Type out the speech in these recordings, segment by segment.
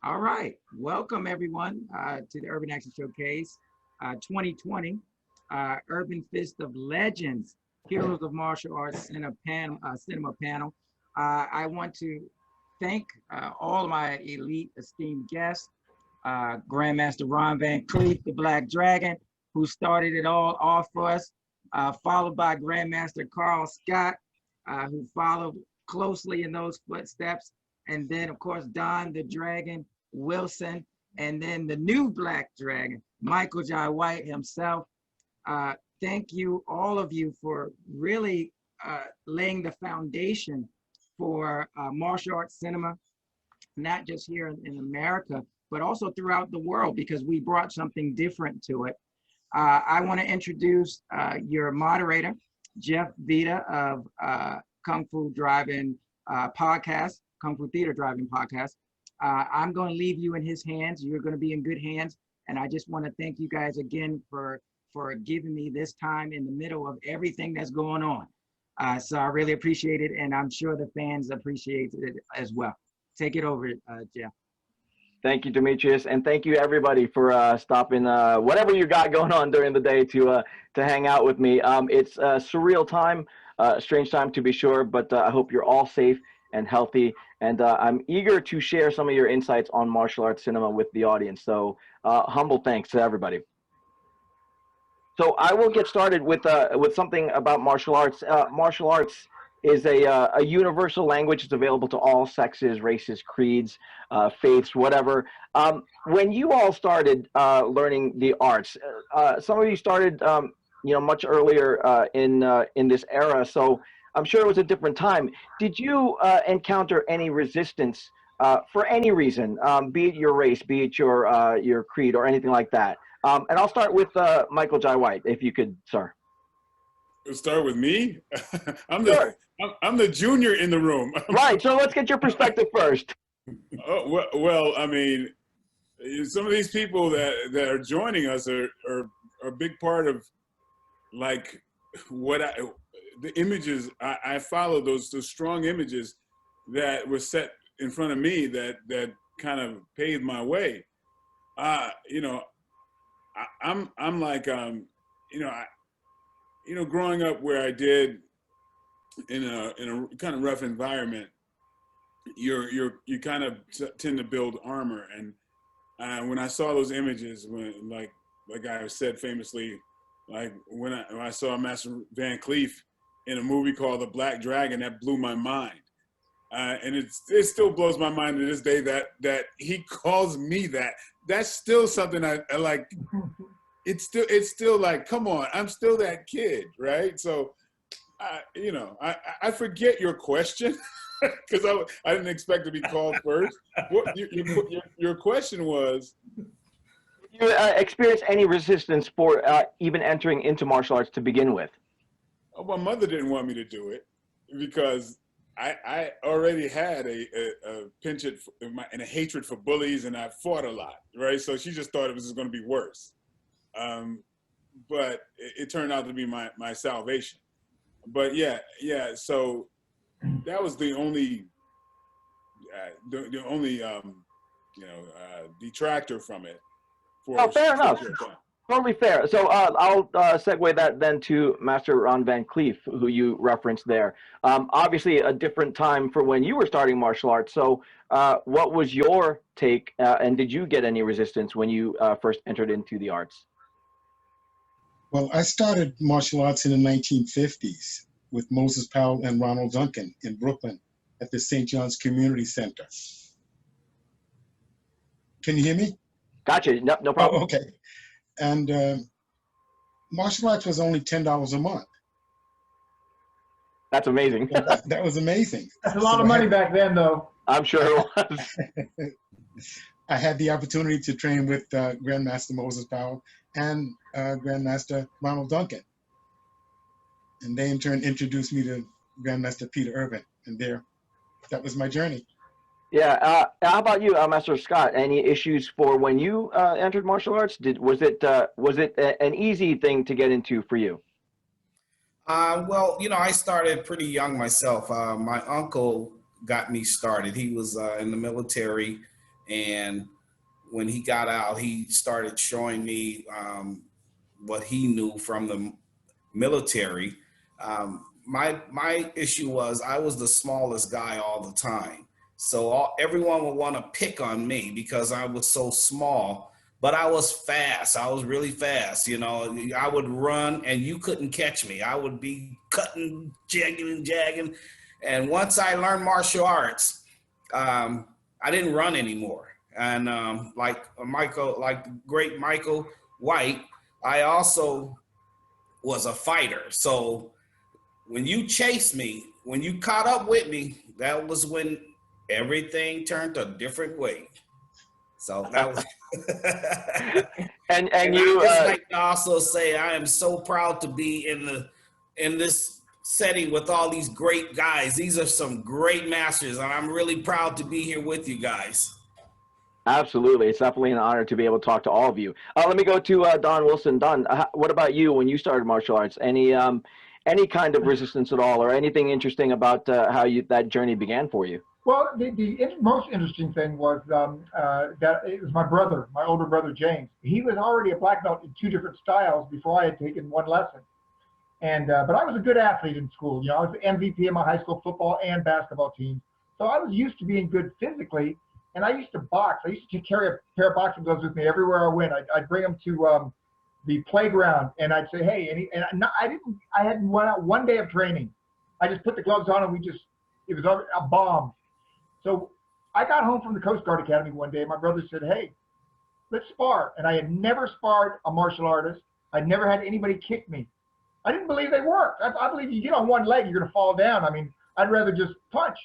All right, welcome everyone to the Urban Action Showcase 2020 Urban Fist of Legends, Heroes of Martial Arts cinema panel. I want to thank all of my elite esteemed guests, Grandmaster Ron Van Clief, the Black Dragon, who started it all off for us, followed by Grandmaster Carl Scott, who followed closely in those footsteps. And then, of course, Don the Dragon Wilson, and then the new Black Dragon, Michael Jai White himself. Thank you, all of you, for really laying the foundation for martial arts cinema, not just here in America, but also throughout the world, because we brought something different to it. I want to introduce your moderator, Jeff Vita of Kung Fu Drive-In Podcast, Kung Fu Theater Drive-In Podcast. I'm going to leave you in his hands. You're going to be in good hands. And I just want to thank you guys again for giving me this time in the middle of everything that's going on. So I really appreciate it. And I'm sure the fans appreciate it as well. Take it over, Jeff. Thank you, Demetrius. And thank you, everybody, for stopping whatever you got going on during the day to hang out with me. It's a surreal time, a strange time to be sure, but I hope you're all safe and healthy. And I'm eager to share some of your insights on martial arts cinema with the audience. So humble thanks to everybody. So I will get started with something about martial arts. Martial arts is a universal language. It's available to all sexes, races, creeds, faiths, whatever. When you all started learning the arts, some of you started much earlier in this era. So I'm sure it was a different time. Did you encounter any resistance for any reason, be it your race, be it your creed, or anything like that? And I'll start with Michael Jai White, if you could, sir. You'll start with me? I'm the junior in the room. Right, so let's get your perspective first. Oh, well, I mean, some of these people that are joining us are a big part of, like, the images I follow, those strong images that were set in front of me that kind of paved my way. I'm like, growing up where I did in a kind of rough environment, you kind of tend to build armor. And when I saw those images, when like I said famously, like when I saw Master Van Clief in a movie called The Black Dragon, that blew my mind. And it still blows my mind to this day that he calls me that. That's still something I like. It's still like, come on, I'm still that kid, right? So, I forget your question because I didn't expect to be called first. What your question was? Did you experience any resistance for even entering into martial arts to begin with? Oh, my mother didn't want me to do it because I already had a penchant and a hatred for bullies, and I fought a lot, right? So she just thought it was just going to be worse. But it turned out to be my salvation. But yeah. So that was the only detractor from it. Oh, fair enough. Totally fair. So I'll segue that then to Master Ron Van Clief, who you referenced there. Obviously, a different time for when you were starting martial arts. So what was your take, and did you get any resistance when you first entered into the arts? Well, I started martial arts in the 1950s with Moses Powell and Ronald Duncan in Brooklyn at the St. John's Community Center. Can you hear me? Gotcha. No problem. Oh, okay. And martial arts was only $10 a month. That's amazing. That was amazing. That's a lot of money back then, though. I'm sure it was. I had the opportunity to train with Grandmaster Moses Powell and Grandmaster Ronald Duncan. And they in turn introduced me to Grandmaster Peter Irvin. And that was my journey. Yeah. How about you, Master Scott? Any issues for when you entered martial arts? Was it an easy thing to get into for you? Well, I started pretty young myself. My uncle got me started. He was in the military. And when he got out, he started showing me what he knew from the military. My issue was I was the smallest guy all the time. So everyone would want to pick on me because I was so small, but I was fast. I was really fast. You know, I would run and you couldn't catch me. I would be cutting, jagging, and jagging. And once I learned martial arts, I didn't run anymore. And like great Michael White, I also was a fighter. So when you chased me, when you caught up with me, that was when everything turned a different way. So that was. and I just like to also say I am so proud to be in this setting with all these great guys. These are some great masters, and I'm really proud to be here with you guys. Absolutely. It's definitely an honor to be able to talk to all of you. Let me go to Don Wilson. Don, what about you when you started martial arts? Any kind of resistance at all, or anything interesting about how that journey began for you? Well, the most interesting thing was that it was my brother, my older brother, James. He was already a black belt in 2 different styles before I had taken 1 lesson. And but I was a good athlete in school. You know, I was the MVP of my high school football and basketball team. So I was used to being good physically, and I used to box. I used to carry a pair of boxing gloves with me everywhere I went. I'd bring them to the playground, and I'd say, hey, I hadn't went out 1 day of training. I just put the gloves on, and it was a bomb. So I got home from the Coast Guard Academy one day. My brother said, hey, let's spar. And I had never sparred a martial artist. I'd never had anybody kick me. I didn't believe they worked. I believe you get on one leg, you're going to fall down. I mean, I'd rather just punch.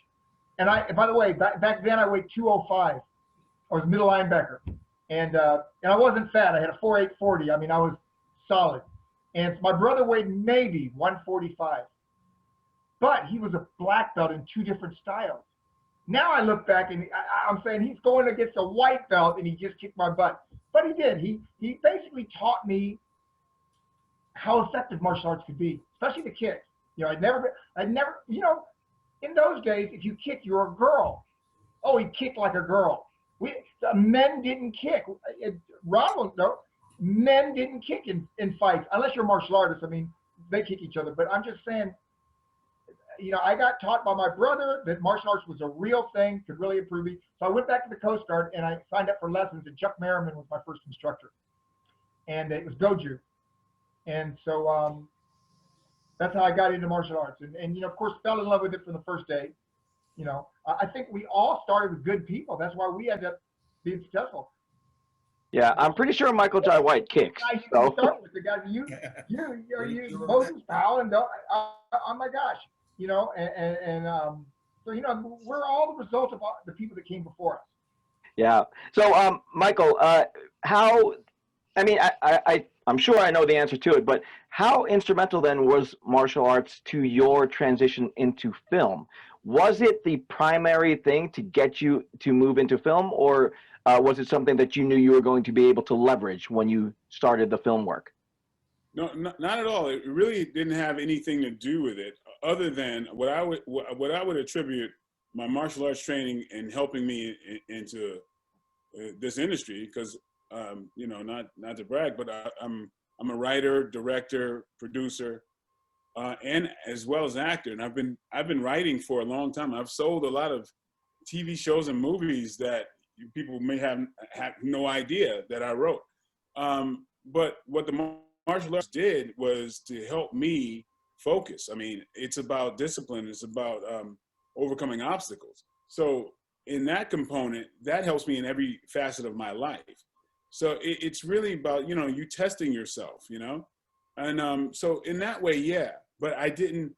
And by the way, back then I weighed 205. I was middle linebacker. And I wasn't fat. I had a 4.8 40. I mean, I was solid. And my brother weighed maybe 145. But he was a black belt in 2 different styles. Now I look back and I'm saying he's going against a white belt and he just kicked my butt. But he did. He basically taught me how effective martial arts could be, especially the kicks. You know, I'd never, you know, in those days, if you kick, you're a girl. Oh, he kicked like a girl. Men didn't kick. Ronald, no, men didn't kick in fights unless you're a martial artist. I mean, they kick each other. But I'm just saying, you know, I got taught by my brother that martial arts was a real thing, could really improve me. So I went back to the Coast Guard and I signed up for lessons, and Chuck Merriman was my first instructor. And it was Goju. And so that's how I got into martial arts. And, you know, of course, fell in love with it from the first day. You know, I think we all started with good people. That's why we ended up being successful. Yeah, I'm pretty sure Michael Jai White kicks. You start with the guys, you Moses Powell, and oh my gosh, you know, so, you know, we're all the result of the people that came before us. Yeah. So, Michael, how, I mean, I'm sure I know the answer to it, but how instrumental then was martial arts to your transition into film? Was it the primary thing to get you to move into film, or was it something that you knew you were going to be able to leverage when you started the film work? No, not at all. It really didn't have anything to do with it, other than what I would attribute my martial arts training and helping me into this industry. Because you know, not to brag, but I'm a writer, director, producer, and as well as actor. And I've been writing for a long time. I've sold a lot of TV shows and movies that people may have no idea that I wrote. But what the martial arts did was to help me focus. I mean, it's about discipline. It's about overcoming obstacles. So in that component, that helps me in every facet of my life. So it's really about, you know, you testing yourself, you know? And so in that way, yeah, but I didn't,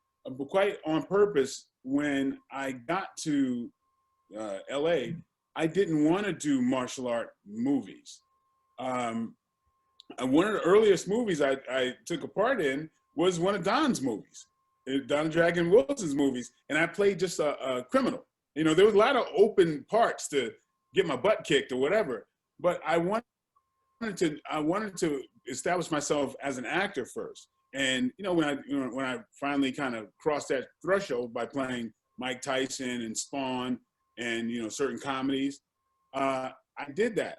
quite on purpose, when I got to LA, I didn't want to do martial art movies. One of the earliest movies I took a part in was one of Don's movies, Don Dragon Wilson's movies, and I played just a criminal. You know, there was a lot of open parts to get my butt kicked or whatever, but I wanted to establish myself as an actor first. And you know, when I finally kind of crossed that threshold by playing Mike Tyson and Spawn and, you know, certain comedies, I did that.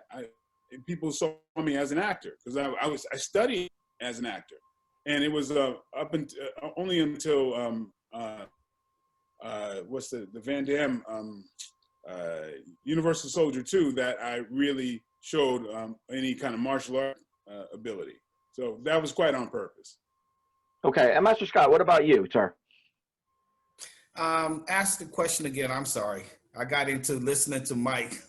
People saw me as an actor because I studied as an actor, and it was only until what's the Van Damme Universal Soldier 2 that I really showed any kind of martial art ability. So that was quite on purpose. Okay, and Master Scott, what about you, sir? Ask the question again. I'm sorry. I got into listening to Mike.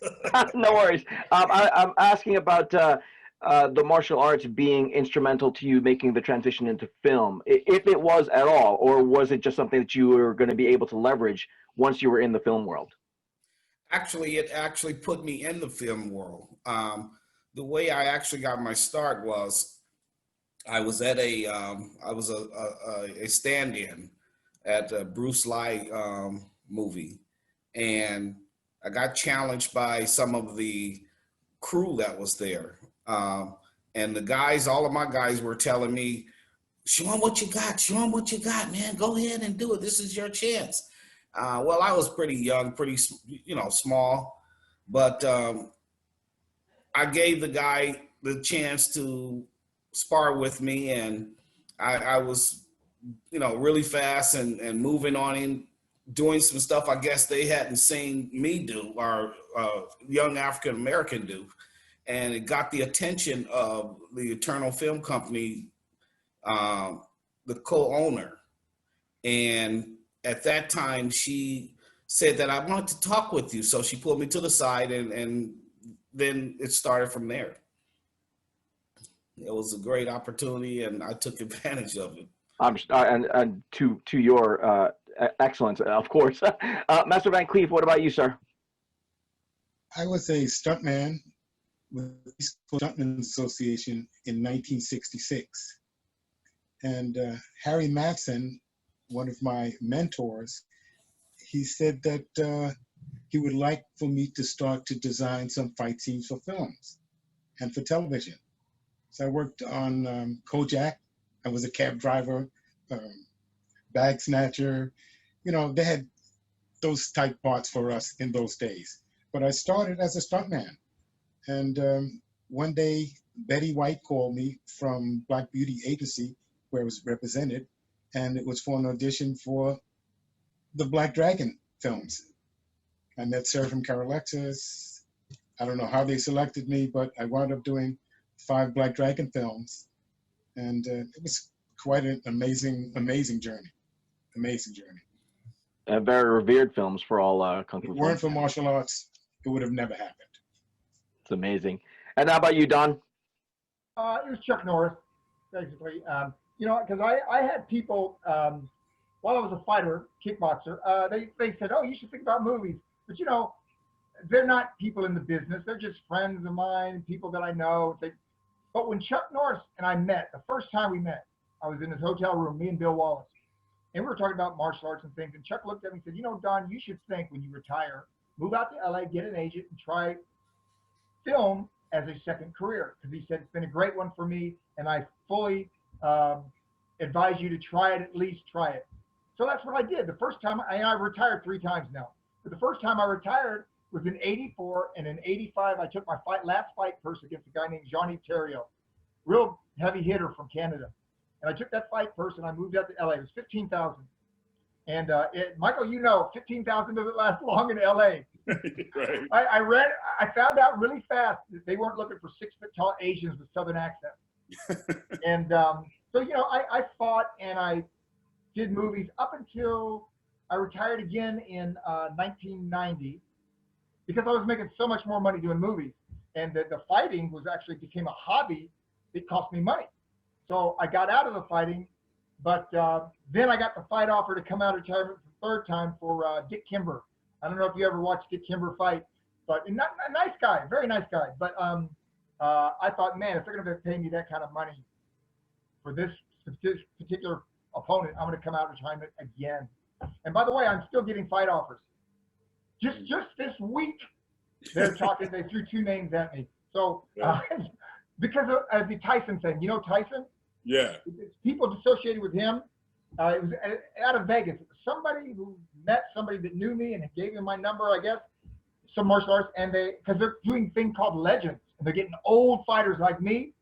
No worries. I'm asking about the martial arts being instrumental to you making the transition into film, if it was at all, or was it just something that you were going to be able to leverage once you were in the film world? Actually, it actually put me in the film world. The way I actually got my start was I was at a stand-in at a Bruce Lee movie, and I got challenged by some of the crew that was there. And the guys, all of my guys were telling me, show them what you got, show them what you got, man. Go ahead and do it. This is your chance. Well, I was pretty young, pretty, small, but I gave the guy the chance to spar with me, and I was, really fast and moving on him, doing some stuff I guess they hadn't seen me do or young African American do. And it got the attention of the Eternal Film Company, the co-owner. And at that time, she said that I wanted to talk with you. So she pulled me to the side, and then it started from there. It was a great opportunity, and I took advantage of it. And to your excellence, of course. Master Van Clief, what about you, sir? I was a stuntman with the East Coast Stuntman Association in 1966. And Harry Matson, one of my mentors, he said that he would like for me to start to design some fight scenes for films and for television. So I worked on Kojak. I was a cab driver, bag snatcher. They had those type parts for us in those days. But I started as a stuntman. And one day, Betty White called me from Black Beauty Agency, where I was represented, and it was for an audition for the Black Dragon films. I met Sarah from Carolexis. I don't know how they selected me, but I wound up doing 5 Black Dragon films. And it was quite an amazing journey. Amazing journey. Very revered films for all Kung Fu. If it weren't for martial arts, it would have never happened. It's amazing. And how about you, Don? It was Chuck Norris, basically. Because I had people, while I was a fighter, kickboxer, they said, oh, you should think about movies. But, they're not people in the business. They're just friends of mine, people that I know. But when Chuck Norris and I met, the first time we met, I was in his hotel room, me and Bill Wallace. And we were talking about martial arts and things. And Chuck looked at me and said, Don, you should think when you retire, move out to LA, get an agent, and try film as a second career. Because he said, it's been a great one for me, and I fully advise you to try it, at least try it. So that's what I did. The first time, I retired 3 times now. But the first time I retired was in 84, and in 85, I took my last fight purse against a guy named Johnny Terrio, real heavy hitter from Canada. And I took that fight purse and I moved out to LA. It was $15,000. And Michael, $15,000 doesn't last long in LA. Right. I found out really fast that they weren't looking for 6-foot tall Asians with Southern accents. And so, I fought and I did movies up until I retired again in 1990 because I was making so much more money doing movies. And the fighting became a hobby. It cost me money. So I got out of the fighting, but then I got the fight offer to come out of retirement for the 3rd time for Dick Kimber. I don't know if you ever watched Dick Kimber fight, but a nice guy, very nice guy. But I thought, man, if they're going to pay me that kind of money for this particular opponent, I'm going to come out of retirement again. And by the way, I'm still getting fight offers. Just this week, they're talking. They threw 2 names at me. So because of the Tyson thing, Tyson? Yeah. People associated with him. It was out of Vegas. Somebody who met somebody that knew me and gave him my number, I guess, some martial arts, and because they're doing a thing called Legends, and they're getting old fighters like me,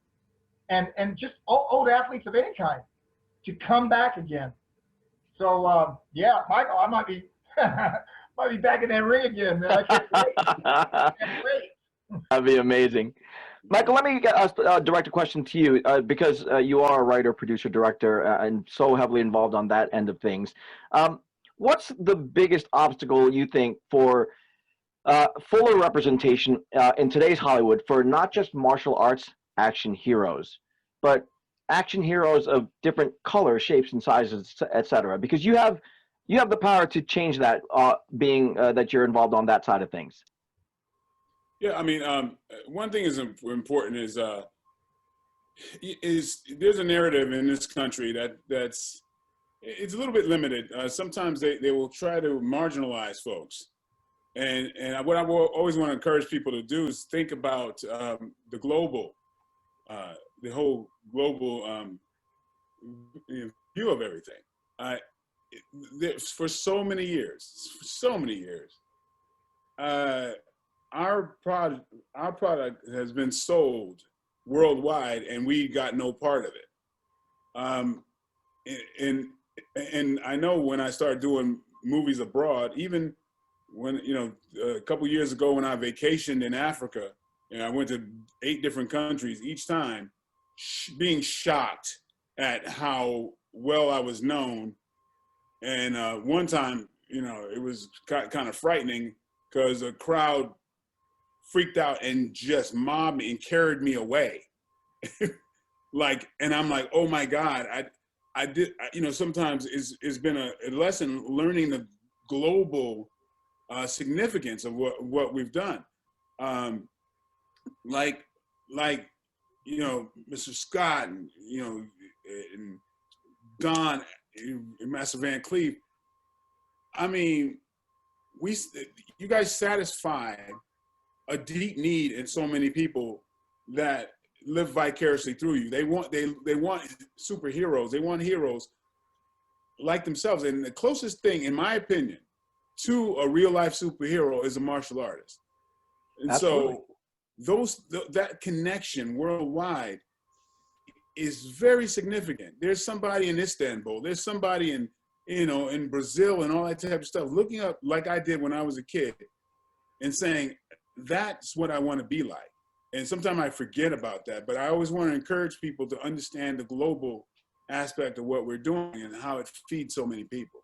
and just old athletes of any kind to come back again. So yeah, Michael, I might be might be back in that ring again, man. I can't wait. I can't wait. That'd be amazing. Michael, let me direct a question to you because you are a writer, producer, director, and so heavily involved on that end of things. What's the biggest obstacle you think for fuller representation in today's Hollywood for not just martial arts action heroes, but action heroes of different colors, shapes, and sizes, etc.? Because you have the power to change that, being that you're involved on that side of things. Yeah, I mean, one thing is important is there's a narrative in this country that's it's a little bit limited. Sometimes they will try to marginalize folks, and what I will always want to encourage people to do is think about the global, the whole global view of everything. For so many years, our product has been sold worldwide, and we got no part of it. And I know when I started doing movies abroad, even when a couple years ago when I vacationed in Africa, and I went to 8 different countries, each time being shocked at how well I was known. And one time, it was kind of frightening because a crowd freaked out and just mobbed me and carried me away. And I'm like, oh my God, I did, sometimes it's been a lesson learning the global significance of what we've done. Mr. Scott and, and Don and Master Van Clief. I mean, you guys satisfied a deep need in so many people that live vicariously through you. They want superheroes. They want heroes like themselves. And the closest thing, in my opinion, to a real life superhero is a martial artist. And Absolutely. So that connection worldwide is very significant. There's somebody in Istanbul. There's somebody in Brazil and all that type of stuff, looking up like I did when I was a kid and saying, that's what I want to be like. And sometimes I forget about that, but I always want to encourage people to understand the global aspect of what we're doing and how it feeds so many people.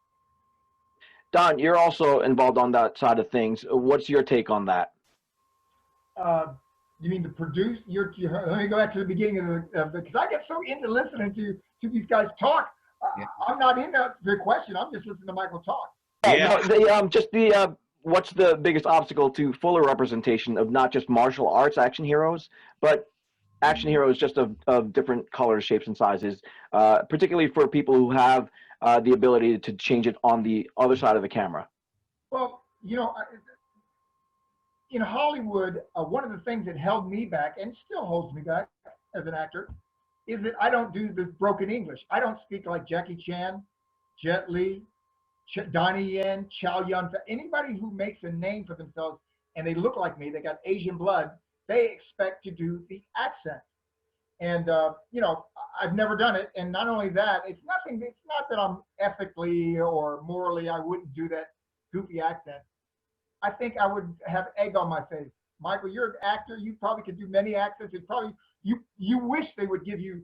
Don, you're also involved on that side of things. What's your take on that? You mean to produce? Let me go back to the beginning of because I get so into listening to these guys talk. Yeah. I'm not into the question. I'm just listening to Michael talk. Yeah. No, what's the biggest obstacle to fuller representation of not just martial arts action heroes, but action heroes just of different colors, shapes, and sizes, particularly for people who have the ability to change it on the other side of the camera? Well, in Hollywood, one of the things that held me back and still holds me back as an actor is that I don't do the broken English. I don't speak like Jackie Chan, Jet Li, Donnie Yen, Chow Yun. Anybody who makes a name for themselves and they look like me, they got Asian blood, they expect to do the accent. And, I've never done it. And not only that, it's not that I'm ethically or morally, I wouldn't do that goofy accent. I think I would have egg on my face. Michael, you're an actor. You probably could do many accents. It's probably, you wish they would give you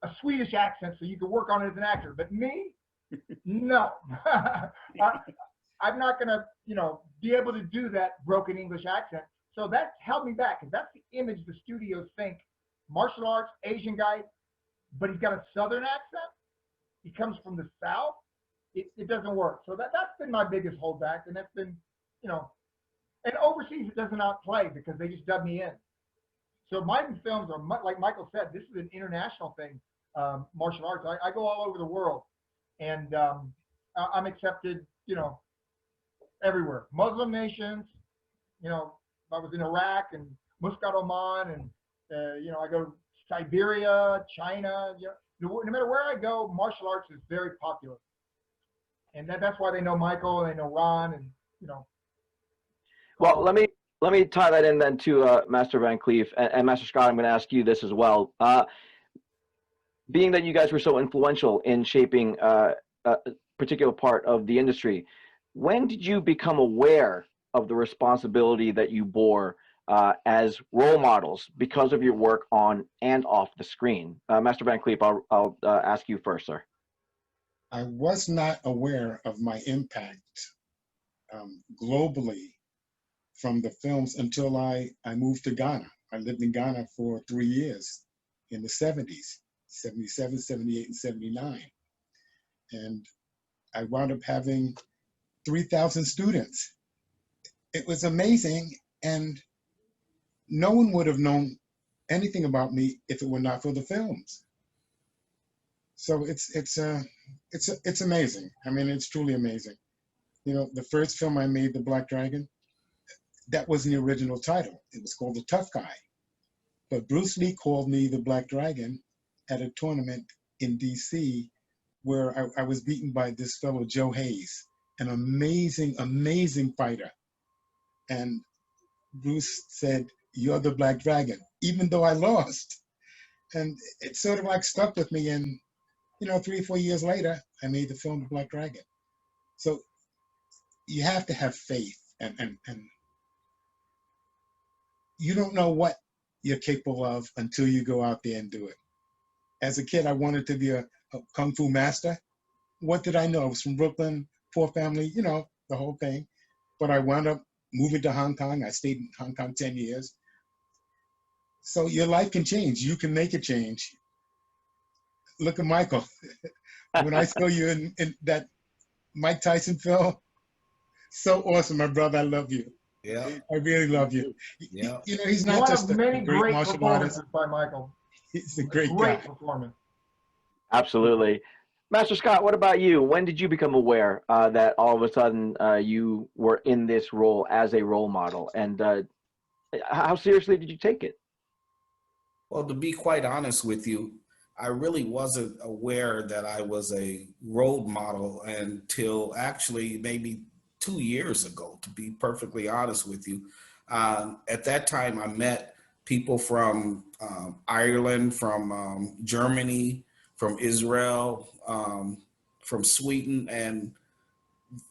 a Swedish accent so you could work on it as an actor. But me, no. I'm not going to, be able to do that broken English accent. So that held me back. Because that's the image the studios think. Martial arts, Asian guy, but he's got a Southern accent. He comes from the South. It doesn't work. So that's been my biggest holdback. And that's been, and overseas it doesn't outplay because they just dub me in. So my films are much, like Michael said, this is an international thing, martial arts. I go all over the world, and I'm accepted, everywhere. Muslim nations, I was in Iraq and Muscat, Oman, and I go to Siberia, China. No matter where I go, martial arts is very popular, and that's why they know Michael and they know Ron, and Well, let me let me tie that in then to Master Van Cleef and Master Scott. I'm going to ask you this as well. Being that you guys were so influential in shaping a particular part of the industry, when did you become aware of the responsibility that you bore as role models because of your work on and off the screen? Master Van Cleef, I'll ask you first, sir. I was not aware of my impact globally from the films until I moved to Ghana. I lived in Ghana for 3 years in the 70s, 77, 78, and 79. And I wound up having 3,000 students. It was amazing, and no one would have known anything about me if it were not for the films. So it's amazing. I mean, it's truly amazing. You know, the first film I made, The Black Dragon, that wasn't the original title. It was called The Tough Guy. But Bruce Lee called me the Black Dragon at a tournament in DC where I was beaten by this fellow, Joe Hayes, an amazing, amazing fighter. And Bruce said, "You're the Black Dragon," even though I lost. And it sort of like stuck with me. And, you know, 3 or 4 years later, I made the film The Black Dragon. So you have to have faith, and you don't know what you're capable of until you go out there and do it. As a kid, I wanted to be a Kung Fu master. What did I know? I was from Brooklyn, poor family, you know, the whole thing. But I wound up moving to Hong Kong. I stayed in Hong Kong 10 years. So your life can change. You can make a change. Look at Michael. When I saw you in that Mike Tyson film, so awesome, my brother. I love you. Yeah. I really love you. Yeah. You know, he's One not of just a many great martial performances artist. by Michael. He's a great guy. Great performance. Absolutely. Master Scott, what about you? When did you become aware that all of a sudden you were in this role as a role model? And how seriously did you take it? Well, to be quite honest with you, I really wasn't aware that I was a role model until actually maybe 2 years ago, to be perfectly honest with you. At that time, I met people from Ireland, from Germany, from Israel, from Sweden, and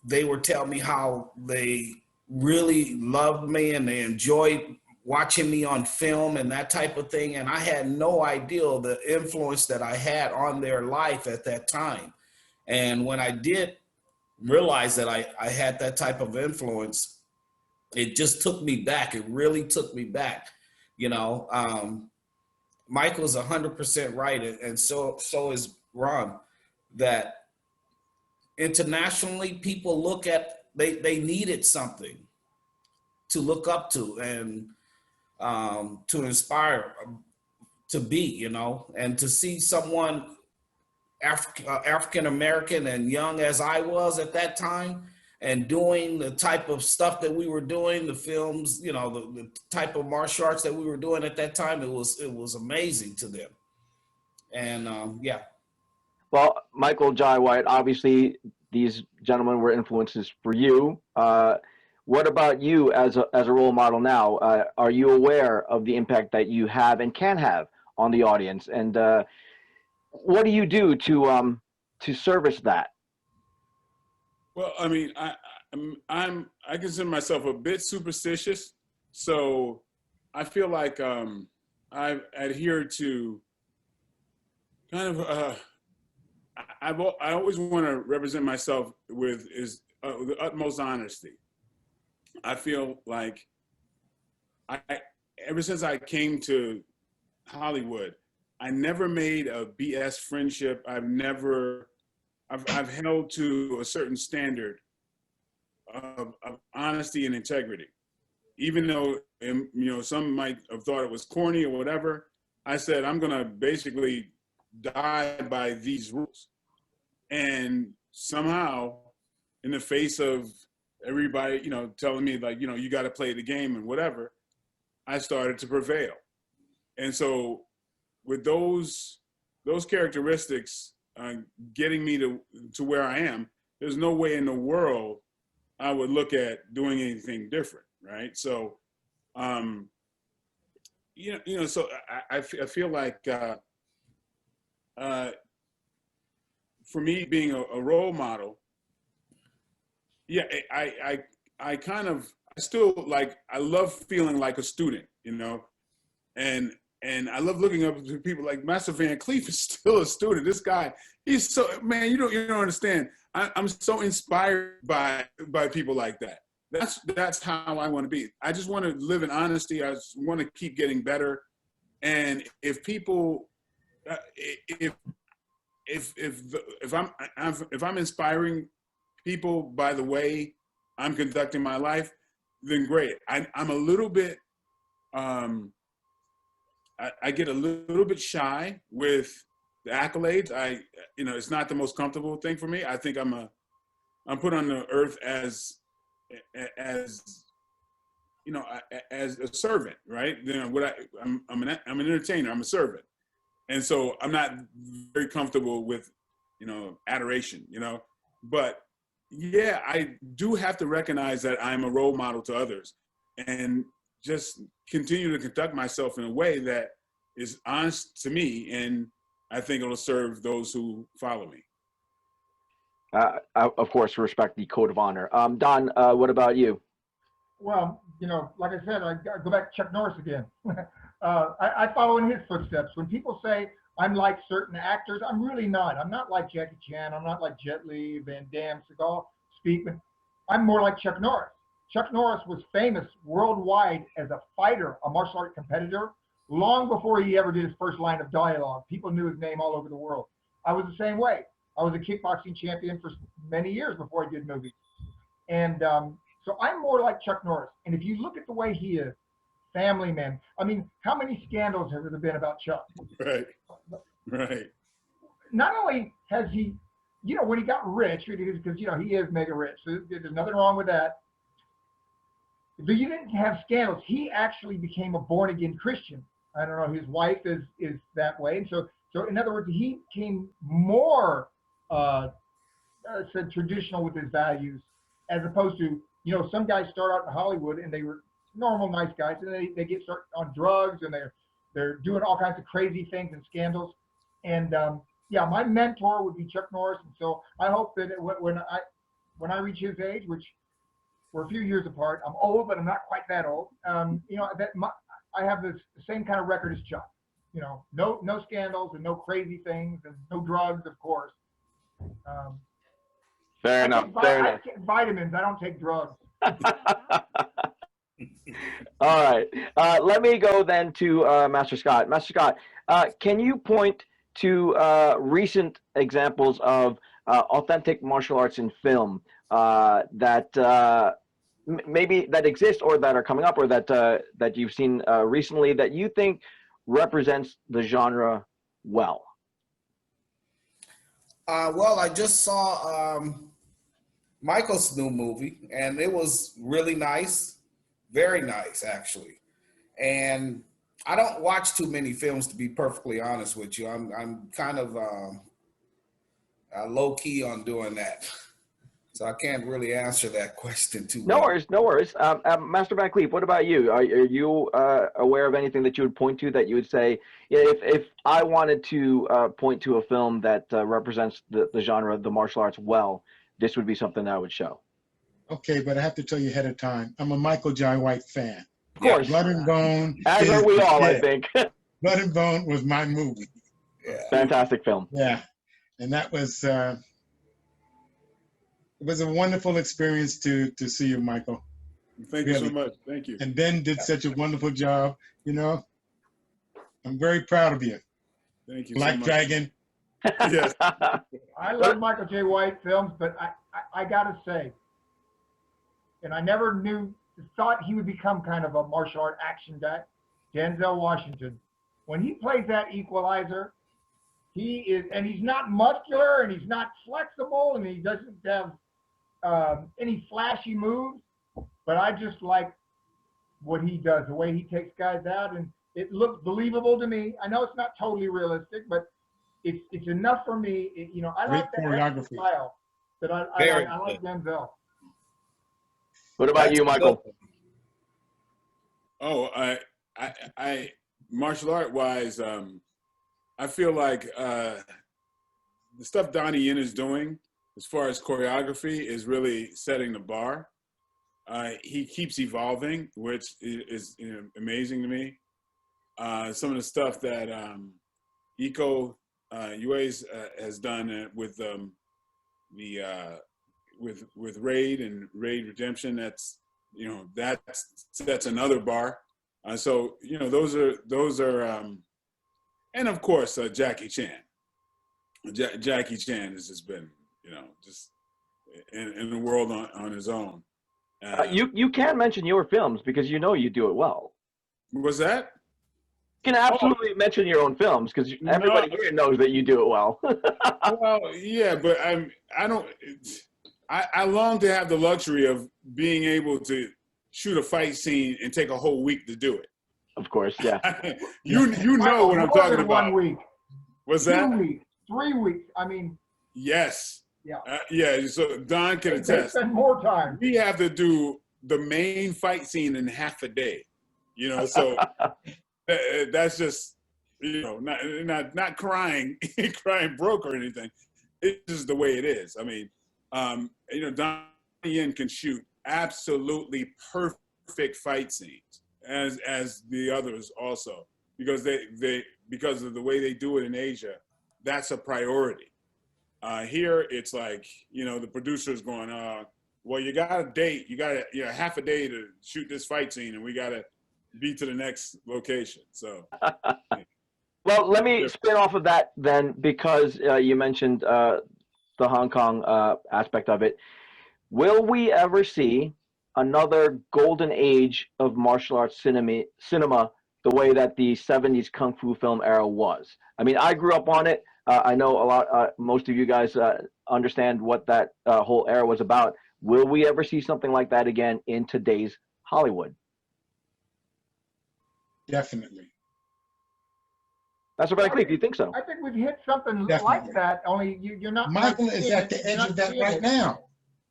they were telling me how they really loved me and they enjoyed watching me on film and that type of thing. And I had no idea the influence that I had on their life at that time. And when I did realize that I had that type of influence, it just took me back. It really took me back. You know, Michael's 100% right. And so is Ron, that internationally people look at, they needed something to look up to and to inspire to be, you know, and to see someone African American and young as I was at that time and doing the type of stuff that we were doing, the films, you know, the type of martial arts that we were doing at that time, it was amazing to them. And yeah. Well, Michael Jai White, obviously these gentlemen were influences for you. What about you as a role model now? Are you aware of the impact that you have and can have on the audience? And what do you do to service that? Well, I mean, I consider myself a bit superstitious, so I feel like I adhere to kind of I always want to represent myself with the utmost honesty. I feel like ever since I came to Hollywood, I never made a BS friendship. I've held to a certain standard of honesty and integrity. Even though, you know, some might have thought it was corny or whatever, I said, I'm gonna basically die by these rules. And somehow, in the face of everybody, you know, telling me like, you know, you gotta play the game and whatever, I started to prevail. And so with those characteristics getting me to where I am, there's no way in the world I would look at doing anything different, right? So So I feel like for me being a role model, yeah, I kind of, I still like, I love feeling like a student, and I love looking up to people like Master Van Clief is still a student. This guy, he's so, man, you don't understand. I'm so inspired by people like that. That's how I want to be. I just want to live in honesty. I just want to keep getting better. And if people, if I'm inspiring people by the way I'm conducting my life, then great. I'm a little bit, I get a little bit shy with the accolades. It's not the most comfortable thing for me. I think I'm put on the earth as as a servant, right? I'm an entertainer. I'm a servant, and so I'm not very comfortable with adoration, But yeah, I do have to recognize that I'm a role model to others, and just continue to conduct myself in a way that is honest to me, and I think it'll serve those who follow me. I, of course, respect the code of honor. Don, what about you? Well, like I said, I go back to Chuck Norris again. I follow in his footsteps. When people say I'm like certain actors, I'm really not. I'm not like Jackie Chan. I'm not like Jet Li, Van Damme, Seagal, Speakman. I'm more like Chuck Norris. Chuck Norris was famous worldwide as a fighter, a martial art competitor, long before he ever did his first line of dialogue. People knew his name all over the world. I was the same way. I was a kickboxing champion for many years before I did movies. And so I'm more like Chuck Norris. And if you look at the way he is, family man, I mean, how many scandals have there been about Chuck? Right, right. Not only has he, when he got rich, because, he is mega rich, so there's nothing wrong with that. But you didn't have scandals. He actually became a born-again Christian. I don't know, his wife is that way. And so in other words, he became more traditional with his values, as opposed to, some guys start out in Hollywood and they were normal, nice guys, and they get started on drugs and they're doing all kinds of crazy things and scandals. And yeah, my mentor would be Chuck Norris. And so I hope that when I reach his age, which we're a few years apart, I'm old, but I'm not quite that old. I have the same kind of record as Chuck. No scandals and no crazy things and no drugs, of course. Fair enough. I take vitamins. I don't take drugs. All right. Let me go then to Master Scott. Master Scott, can you point to recent examples of authentic martial arts in film that maybe that exist or that are coming up or that you've seen recently that you think represents the genre well? Well, I just saw Michael's new movie, and it was really nice, very nice, actually. And I don't watch too many films, to be perfectly honest with you. I'm kind of low key on doing that, so I can't really answer that question too well. No worries. Master Van Cleef, what about you? Are you aware of anything that you would point to that you would say, yeah, if I wanted to point to a film that represents the genre of the martial arts well, this would be something that I would show? Okay, but I have to tell you ahead of time, I'm a Michael Jai White fan. Of course. Blood and Bone. As are we all, I think. Blood and Bone was my movie. Yeah. Fantastic film. Yeah, and that was it was a wonderful experience to see you, Michael. Thank you so much. Thank you. And Ben did such a wonderful job. I'm very proud of you. Thank you. Black so much. Dragon. Yes. I love Michael J. White films, but I gotta say, and I never thought he would become kind of a martial art action guy, Denzel Washington. When he plays that Equalizer, he's not muscular and he's not flexible and he doesn't have any flashy moves, but I just like what he does, the way he takes guys out, and it looks believable to me. I know it's not totally realistic, but it's enough for me. I like that choreography style that I like Denzel. What about you, Michael? Oh, I martial art wise, I feel like the stuff Donnie Yen is doing as far as choreography is really setting the bar. He keeps evolving, which is amazing to me. Some of the stuff that UASE has done with with Raid and Raid Redemption, that's another bar. So those are and of course Jackie Chan. Jackie Chan has just been just in the world on his own. You can mention your films because you do it well. Was that? You can absolutely mention your own films because everybody here knows that you do it well. Well, yeah, but I long to have the luxury of being able to shoot a fight scene and take a whole week to do it. Of course, yeah. you know what I'm talking about. 1 week. What's 2 that? weeks, 3 weeks. I mean. Yes. Yeah. Yeah. So Don can attest. They spend more time. We have to do the main fight scene in half a day. So that's just not crying broke or anything. It's just the way it is. I mean, Donnie Yen can shoot absolutely perfect fight scenes, as the others also, because because of the way they do it in Asia, that's a priority. Here it's like the producer's going, well, you got a date, you got half a day to shoot this fight scene, and we got to be to the next location. So. Well, let me spin off of that then, because you mentioned the Hong Kong aspect of it. Will we ever see another golden age of martial arts cinema the way that the 70s Kung Fu film era was? I mean, I grew up on it. I know most of you guys understand what that whole era was about. Will we ever see something like that again in today's Hollywood? Definitely. That's what I think. Do you think so? I think we've hit something Definitely. like that. Only you're not. Michael not is seeing at it. the You're edge not of that seeing right it. now.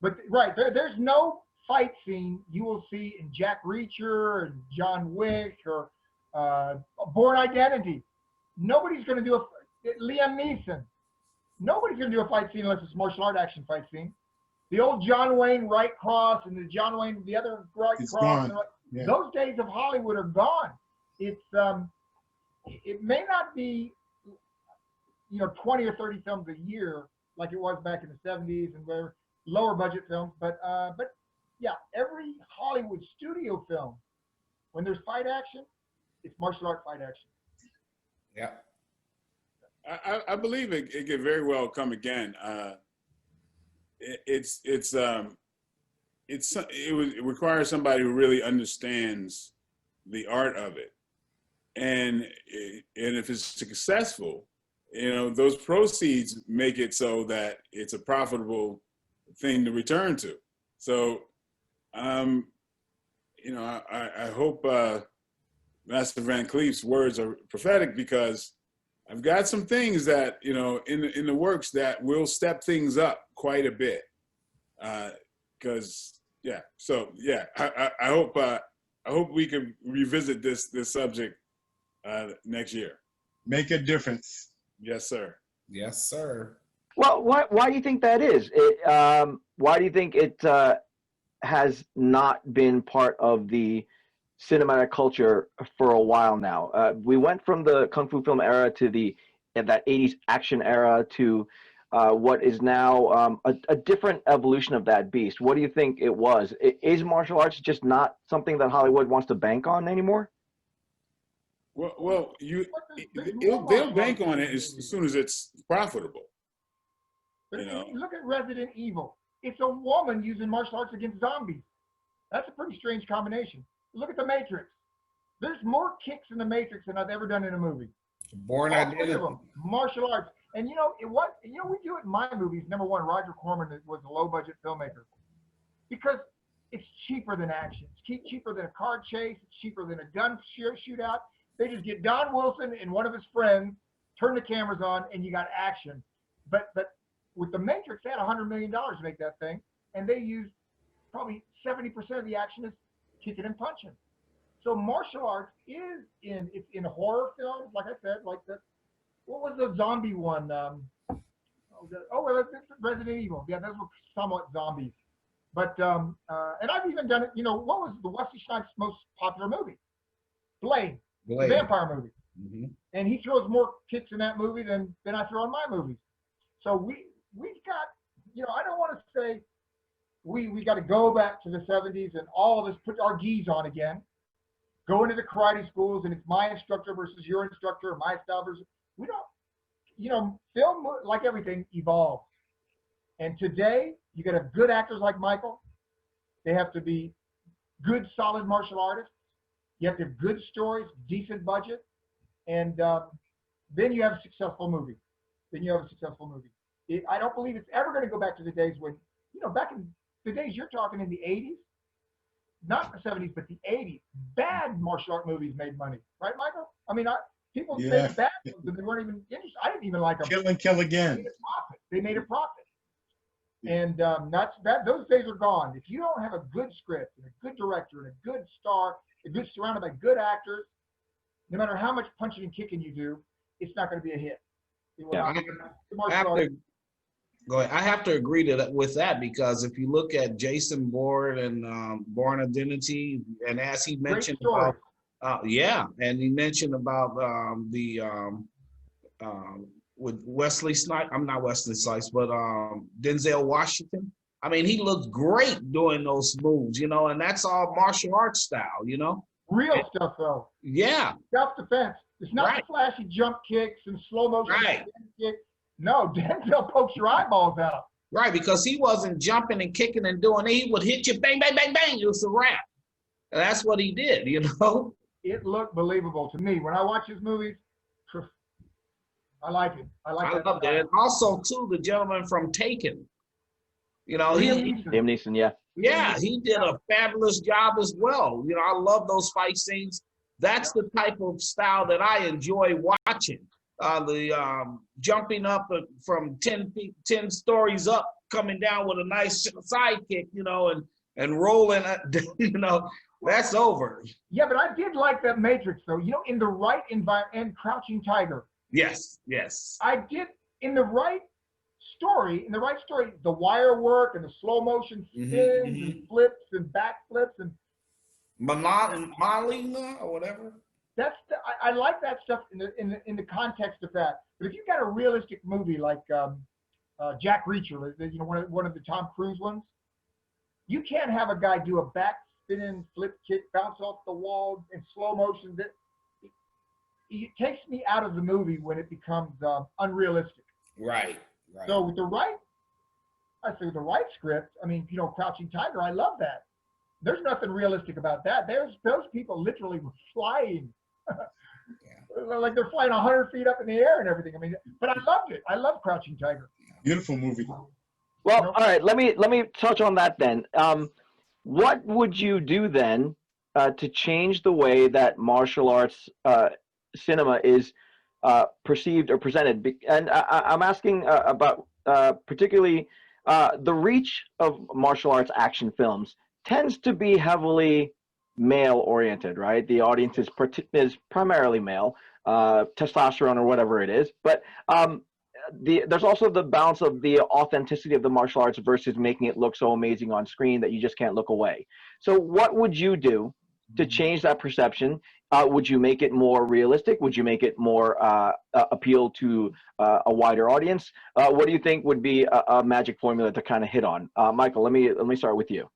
But there's no fight scene you will see in Jack Reacher and John Wick or Born Identity. Nobody's going to do Liam Neeson. Nobody's going to do a fight scene unless it's martial art action fight scene. The old John Wayne right cross and the other right It's cross. gone. Yeah. Those days of Hollywood are gone. It's it may not be 20 or 30 films a year like it was back in the 70s and where lower budget films, but yeah, every Hollywood studio film, when there's fight action, it's martial art fight action. Yeah. I believe it could very well come again. It requires somebody who really understands the art of it, and if it's successful, those proceeds make it so that it's a profitable thing to return to. So, I hope Master Van Cleef's words are prophetic, because I've got some things that in the works that will step things up quite a bit. Because I hope we can revisit this subject next year. Make a difference. Yes, sir. Yes, sir. Well, why do you think that is? Why do you think it has not been part of the cinematic culture for a while now? We went from the Kung Fu film era to that 80s action era to what is now a different evolution of that beast. What do you think it was? Is martial arts just not something that Hollywood wants to bank on anymore? Well, they'll bank on it as soon as it's profitable. But look at Resident Evil. It's a woman using martial arts against zombies. That's a pretty strange combination. Look at The Matrix. There's more kicks in The Matrix than I've ever done in a movie. Born All three Identity. of them, martial arts. And we do it in my movies. Number one, Roger Corman was a low-budget filmmaker because it's cheaper than action. It's cheaper than a car chase. It's cheaper than a gun shootout. They just get Don Wilson and one of his friends, turn the cameras on, and you got action. But with The Matrix, they had $100 million to make that thing, and they used probably 70% of the action is kicking and punching. So martial arts is it's in horror films, like I said, like what was the zombie one? Well, that's Resident Evil. Yeah, those were somewhat zombies. But and I've even done it. You know, what was the Wesley Snipes' most popular movie? Blade, the vampire movie. Mm-hmm. And he throws more kicks in that movie than I throw in my movies. So we've got, you know, I don't want to say we got to go back to the 70s and all of us put our gis on again, go into the karate schools and it's my instructor versus your instructor, or my style versus, we don't, you know, film, like everything, evolves. And today you got to have good actors like Michael. They have to be good, solid martial artists. You have to have good stories, decent budget, and then you have a successful movie. I don't believe it's ever going to go back to the days when, you know, back in the days you're talking in the 80s, not the 70s, but the 80s, bad martial art movies made money, right, Michael? I mean, people made bad ones and they weren't even interested. I didn't even like them. Kill and Kill Again. They made a profit. And those days are gone. If you don't have a good script and a good director and a good star, surrounded by good actors, no matter how much punching and kicking you do, it's not going to be a hit. I have to agree with that, because if you look at Jason Bourne and Bourne Identity, and as he mentioned about, and he mentioned about with Wesley Snipes, I'm not Wesley Snipes, but Denzel Washington. I mean, he looked great doing those moves, you know, and that's all martial arts style, you know. Real stuff, though. Yeah. Self-defense. It's not the flashy jump kicks and slow motion kicks. No, Denzel pokes your eyeballs out. Right, because he wasn't jumping and kicking and doing it. He would hit you, bang, bang, bang, bang. It was a wrap. And that's what he did, you know. It looked believable to me. When I watch his movies, I like it. I love that. And also, too, the gentleman from Taken. You know, Liam Neeson, yeah. Yeah, he did a fabulous job as well. You know, I love those fight scenes. That's the type of style that I enjoy watching. The jumping up from 10 stories up, coming down with a nice side kick, you know, and rolling, you know, that's over. Yeah, but I did like that Matrix, though. You know, in the right environment, and Crouching Tiger. Yes, yes. I did, in the right story, the wire work and the slow motion spins and flips and back flips and Malina or whatever. I like that stuff in the context of that. But if you got a realistic movie like Jack Reacher, you know, one of the Tom Cruise ones, you can't have a guy do a back spinning flip kick, bounce off the wall in slow motion. It takes me out of the movie when it becomes unrealistic. Right. So with the right script, I mean, you know, Crouching Tiger, I love that. There's nothing realistic about that. Those people literally were flying. Like they're flying 100 feet up in the air and everything. I mean, but I loved it. I love Crouching Tiger. Beautiful movie. Well, all right. Let me touch on that then. What would you do then to change the way that martial arts cinema is perceived or presented? And I'm asking about particularly the reach of martial arts action films tends to be heavily male-oriented, right? The audience is primarily male, testosterone or whatever it is. But there's also the balance of the authenticity of the martial arts versus making it look so amazing on screen that you just can't look away. So what would you do to change that perception? Would you make it more realistic? Would you make it more appeal to a wider audience? What do you think would be a magic formula to kind of hit on? Michael, let me start with you.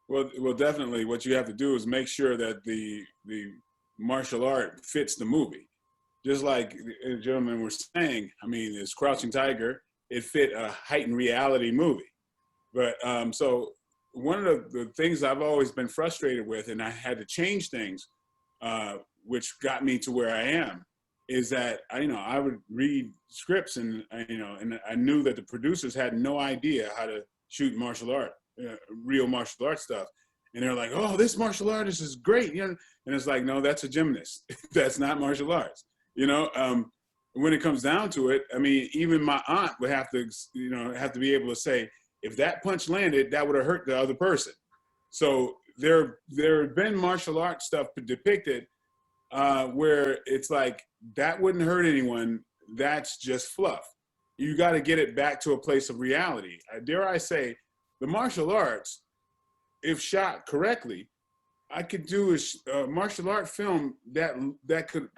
Well, definitely what you have to do is make sure that the martial art fits the movie. Just like the gentlemen were saying, I mean, it's Crouching Tiger, it fit a heightened reality movie. But so one of the things I've always been frustrated with, and I had to change things, which got me to where I am, is that I would read scripts and I knew that the producers had no idea how to shoot martial art. Real martial arts stuff, and they're like, "Oh, this martial artist is great," you know, and it's like, no, that's a gymnast. That's not martial arts, you know. When it comes down to it, I mean, even my aunt would have to be able to say, if that punch landed, that would have hurt the other person. So there have been martial arts stuff depicted where it's like, that wouldn't hurt anyone. That's just fluff. You got to get it back to a place of reality. Dare I say, the martial arts, if shot correctly, I could do a martial art film that could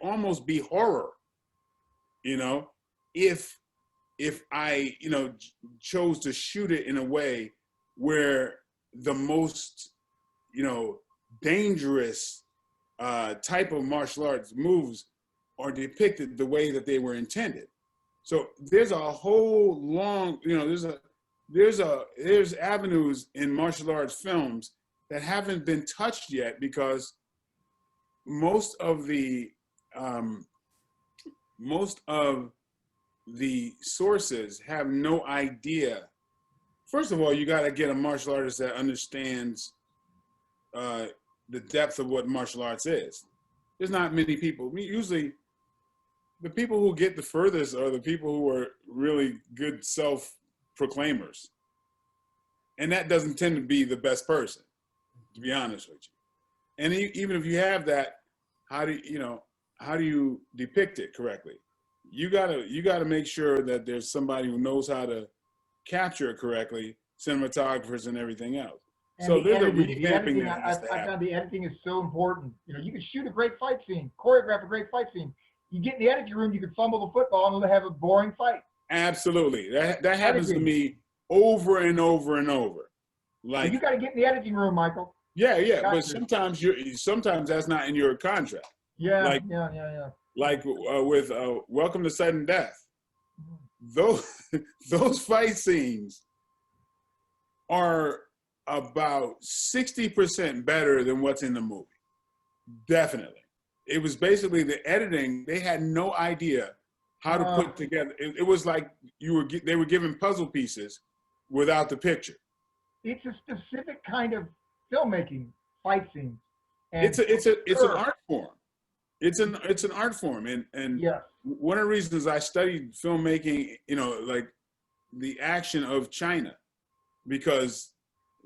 almost be horror, you know, if I, you know, chose to shoot it in a way where the most, you know, dangerous type of martial arts moves are depicted the way that they were intended. So there's a whole long, you know, there's avenues in martial arts films that haven't been touched yet, because most of the sources have no idea. First of all, you got to get a martial artist that understands the depth of what martial arts is. There's not many people. Usually, the people who get the furthest are the people who are really good self-proclaimers. And that doesn't tend to be the best person, to be honest with you. And even if you have that, how do you depict it correctly? You gotta make sure that there's somebody who knows how to capture it correctly, cinematographers and everything else. And so there's a editing, revamping that has to I happen. found the editing is so important. You know, you can shoot a great fight scene, choreograph a great fight scene. You get in the editing room, you can fumble the football and have a boring fight. Absolutely, that happens to me over and over and over. Like, so you got to get in the editing room, Michael. Yeah, but Gotcha. sometimes that's not in your contract. Yeah, Like, yeah. Like with Welcome to Sudden Death, those fight scenes are about 60% better than what's in the movie. Definitely. It was basically the editing. They had no idea how to put together. It was like they were given puzzle pieces without the picture. It's a specific kind of filmmaking, fight scenes. And It's an art form. It's an art form, and yes. One of the reasons I studied filmmaking, you know, like the action of China, because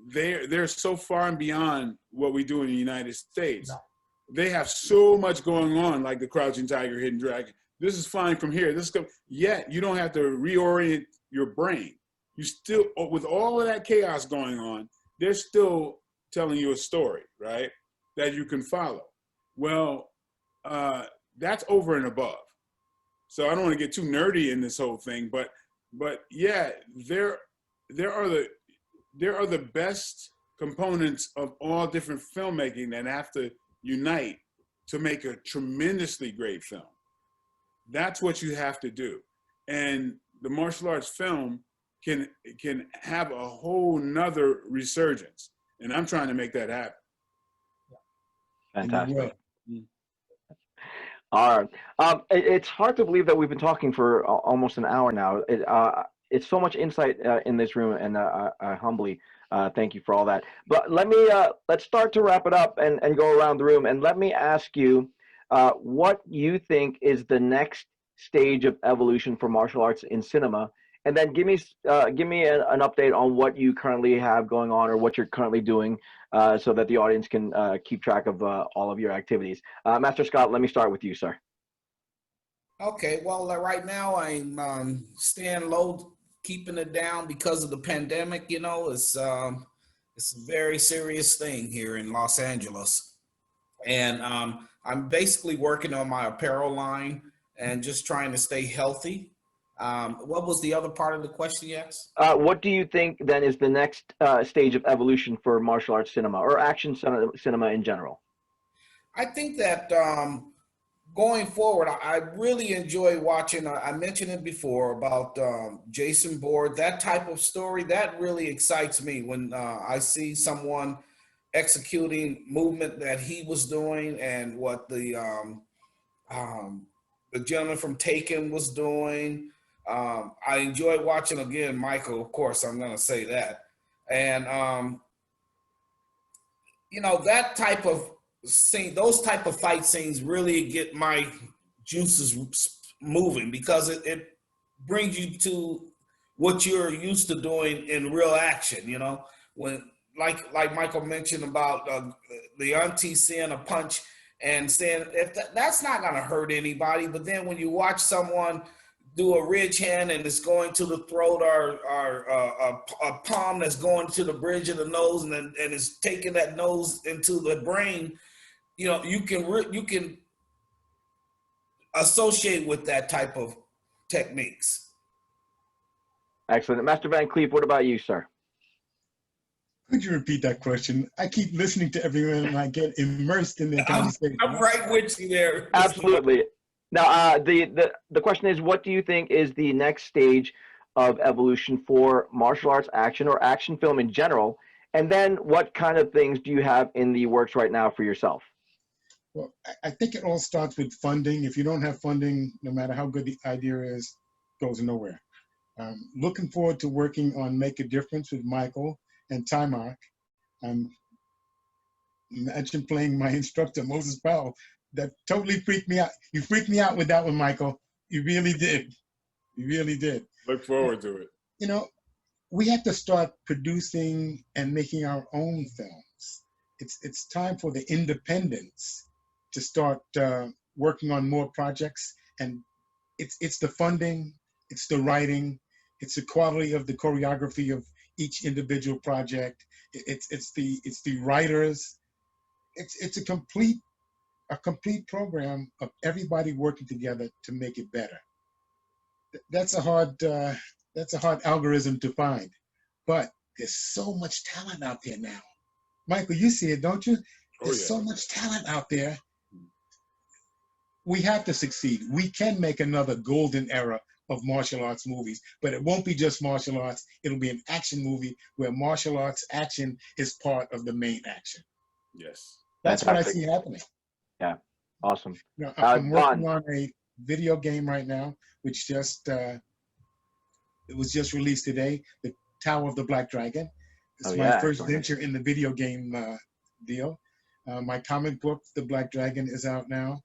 they're so far and beyond what we do in the United States. No. They have so much going on, like the Crouching Tiger, Hidden Dragon. This is flying from here. Yet you don't have to reorient your brain. You still, with all of that chaos going on, they're still telling you a story, right? That you can follow. Well, that's over and above. So I don't want to get too nerdy in this whole thing, but yeah, there are the best components of all different filmmaking that have to unite to make a tremendously great film. That's what you have to do. And the martial arts film can have a whole nother resurgence. And I'm trying to make that happen. Fantastic. All right. It's hard to believe that we've been talking for almost an hour now. It's so much insight in this room, and I humbly thank you for all that. But let's start to wrap it up and go around the room. And let me ask you what you think is the next stage of evolution for martial arts in cinema. And then give me an update on what you currently have going on or what you're currently doing so that the audience can keep track of all of your activities. Master Scott, let me start with you, sir. Okay, well, right now I'm staying low, keeping it down because of the pandemic. You know, it's a very serious thing here in Los Angeles. And I'm basically working on my apparel line and just trying to stay healthy. What was the other part of the question you asked? What do you think then is the next stage of evolution for martial arts cinema or action cinema in general? I think that going forward, I really enjoy watching, I mentioned it before about Jason Bourne, that type of story, that really excites me when I see someone executing movement that he was doing and what the gentleman from Taken was doing. I enjoy watching, again, Michael, of course, I'm going to say that. And, you know, that type of scene, those type of fight scenes really get my juices moving because it brings you to what you're used to doing in real action, you know, when like Michael mentioned about the auntie seeing a punch and saying if that's not going to hurt anybody. But then when you watch someone do a ridge hand and it's going to the throat, or a palm that's going to the bridge of the nose, and it's taking that nose into the brain, you know, you can associate with that type of techniques. Excellent. Master Van Cleef, what about you, sir? Could you repeat that question? I keep listening to everyone and I get immersed in their conversation. I'm right with you there. Absolutely. Now, the question is, what do you think is the next stage of evolution for martial arts action or action film in general? And then what kind of things do you have in the works right now for yourself? Well, I think it all starts with funding. If you don't have funding, no matter how good the idea is, it goes nowhere. Looking forward to working on Make a Difference with Michael and Timark. Imagine playing my instructor, Moses Powell. That totally freaked me out. You freaked me out with that one, Michael. You really did. You really did. Look forward to it. You know, we have to start producing and making our own films. It's time for the independents to start working on more projects. And it's the funding, it's the writing, it's the quality of the choreography of each individual project. It's the writers. It's a complete program of everybody working together to make it better. That's a hard algorithm to find, but there's so much talent out there now. Michael, you see it, don't you? There's so much talent out there. We have to succeed. We can make another golden era of martial arts movies, but it won't be just martial arts. It'll be an action movie where martial arts action is part of the main action. Yes. That's what I see happening. Yeah, awesome. You know, I'm working on a video game right now, which it was just released today, The Tower of the Black Dragon. It's my first venture in the video game deal. My comic book, The Black Dragon, is out now.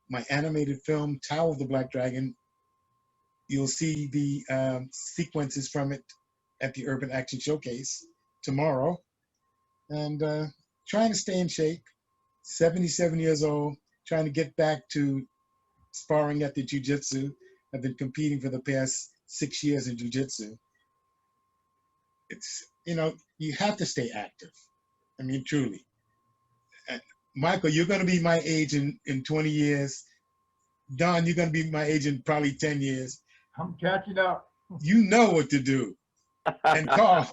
My animated film, Tower of the Black Dragon, you'll see the sequences from it at the Urban Action Showcase tomorrow. And trying to stay in shape, 77 years old, trying to get back to sparring at the jiu-jitsu. I've been competing for the past 6 years in jiu-jitsu. It's, you know, you have to stay active. I mean, truly. Michael, you're going to be my age in 20 years. Don, you're going to be my age in probably 10 years. I'm catching up. You know what to do. And Carl,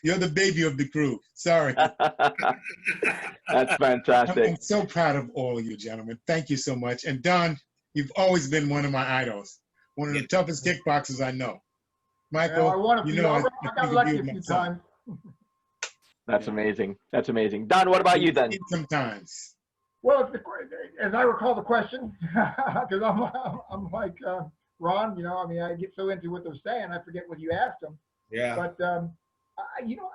you're the baby of the crew. Sorry. That's fantastic. I'm so proud of all of you, gentlemen. Thank you so much. And Don, you've always been one of my idols. One of the toughest kickboxers I know. Michael, you know, I got lucky a few times. That's amazing. That's amazing. Don, what about you then? Sometimes. Well, as I recall the question, because I'm like Ron, you know, I mean, I get so into what they're saying, I forget what you asked them. Yeah. But you know,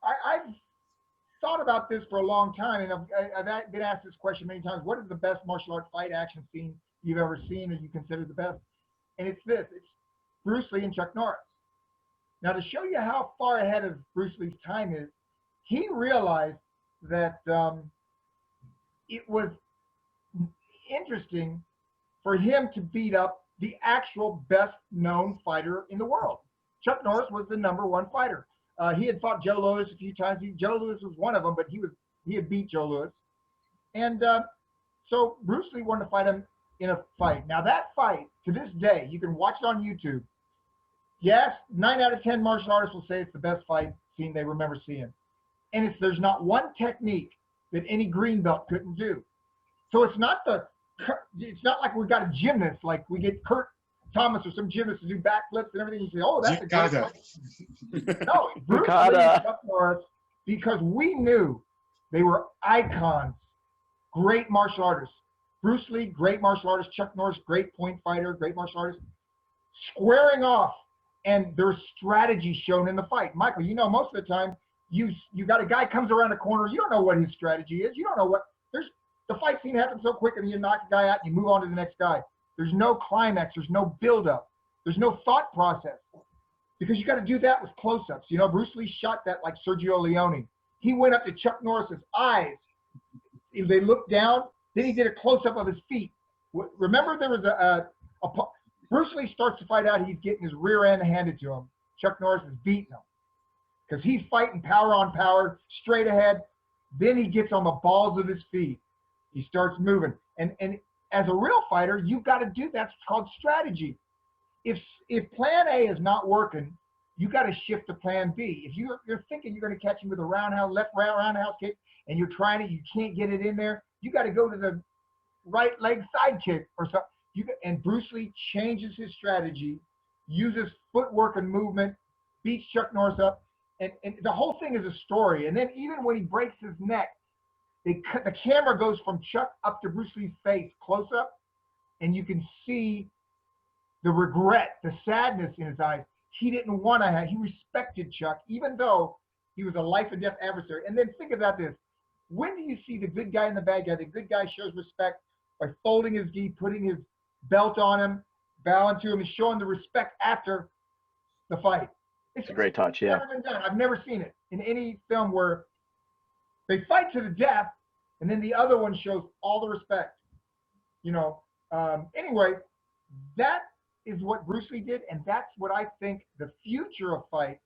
I've thought about this for a long time, and I've been asked this question many times. What is the best martial arts fight action scene you've ever seen, or you consider the best? And it's this: it's Bruce Lee and Chuck Norris. Now, to show you how far ahead of Bruce Lee's time is, he realized that it was interesting for him to beat up the actual best known fighter in the world. Chuck Norris was the #1 fighter. He had fought Joe Louis a few times. Joe Louis was one of them, but he had beat Joe Louis. And so Bruce Lee wanted to fight him in a fight. Now that fight, to this day, you can watch it on YouTube. Yes, 9 out of 10 martial artists will say it's the best fight scene they remember seeing. And there's not one technique that any green belt couldn't do. So it's not like we've got a gymnast, like we get Kurt Thomas or some gymnast to do backflips and everything. You say, oh, that's a great fight. No, Bruce Lee and Chuck Norris, because we knew they were icons, great martial artists. Bruce Lee, great martial artist. Chuck Norris, great point fighter, great martial artist. Squaring off, and there's strategy shown in the fight. Michael, you know, most of the time, you got a guy comes around the corner, you don't know what his strategy is. You don't know the fight scene happens so quick and you knock a guy out and you move on to the next guy. There's no climax, there's no buildup, there's no thought process. because you got to do that with close-ups. You know, Bruce Lee shot that like Sergio Leone. He went up to Chuck Norris's eyes. They looked down. Then he did a close-up of his feet. Remember, there was Bruce Lee starts to find out he's getting his rear end handed to him. Chuck Norris is beating him because he's fighting power on power, straight ahead. Then he gets on the balls of his feet. He starts moving. And as a real fighter, you've got to do that. It's called strategy. If plan A is not working, you got to shift to plan B. If you're thinking you're going to catch him with a roundhouse, left roundhouse kick, and you're trying it, you can't get it in there, you got to go to the right leg side kick or something. And Bruce Lee changes his strategy, uses footwork and movement, beats Chuck Norris up, and the whole thing is a story. And then even when he breaks his neck, the camera goes from Chuck up to Bruce Lee's face, close up, and you can see the regret, the sadness in his eyes. He didn't want to have, he respected Chuck, even though he was a life and death adversary. And then think about this. When do you see the good guy and the bad guy? The good guy shows respect by folding his gi, putting his belt on him, bowing to him, and showing the respect after the fight. It's a great touch, yeah. Never been done. I've never seen it in any film where they fight to the death, and then the other one shows all the respect. You know. Anyway, that is what Bruce Lee did, and that's what I think the future of fights,